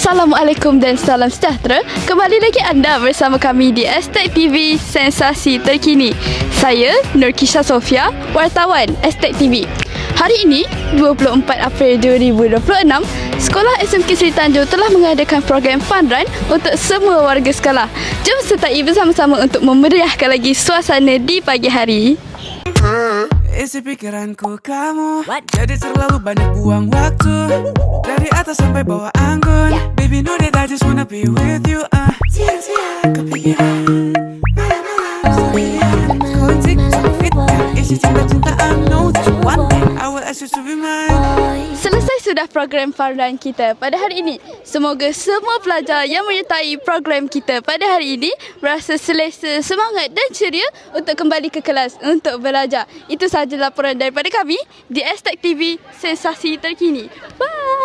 Assalamualaikum dan salam sejahtera. Kembali lagi anda bersama kami di Estate TV, Sensasi Terkini. Saya Nurkisha Sofia, wartawan Estate TV. Hari ini, 24 April 2026, Sekolah SMK Seri Tanjung telah mengadakan program Fun Run untuk semua warga sekolah. Jom sertai bersama-sama untuk memeriahkan lagi suasana di pagi hari. Isi pikiranku kamu, jadi terlalu banyak buang waktu. Dari atas sampai bawah anggun, baby know that I just wanna be with you. Siang-siang kepikiran, malam-malam sendirian. Kontik fit, isi cinta-cintaan. Know that one day I will ask you to be mine. Selesai sudah program Fun Run kita pada hari ini. Semoga semua pelajar yang menyertai program kita pada hari ini berasa selesa, semangat dan ceria untuk kembali ke kelas untuk belajar. Itu sahaja laporan daripada kami di Estate TV, Sensasi Terkini. Bye!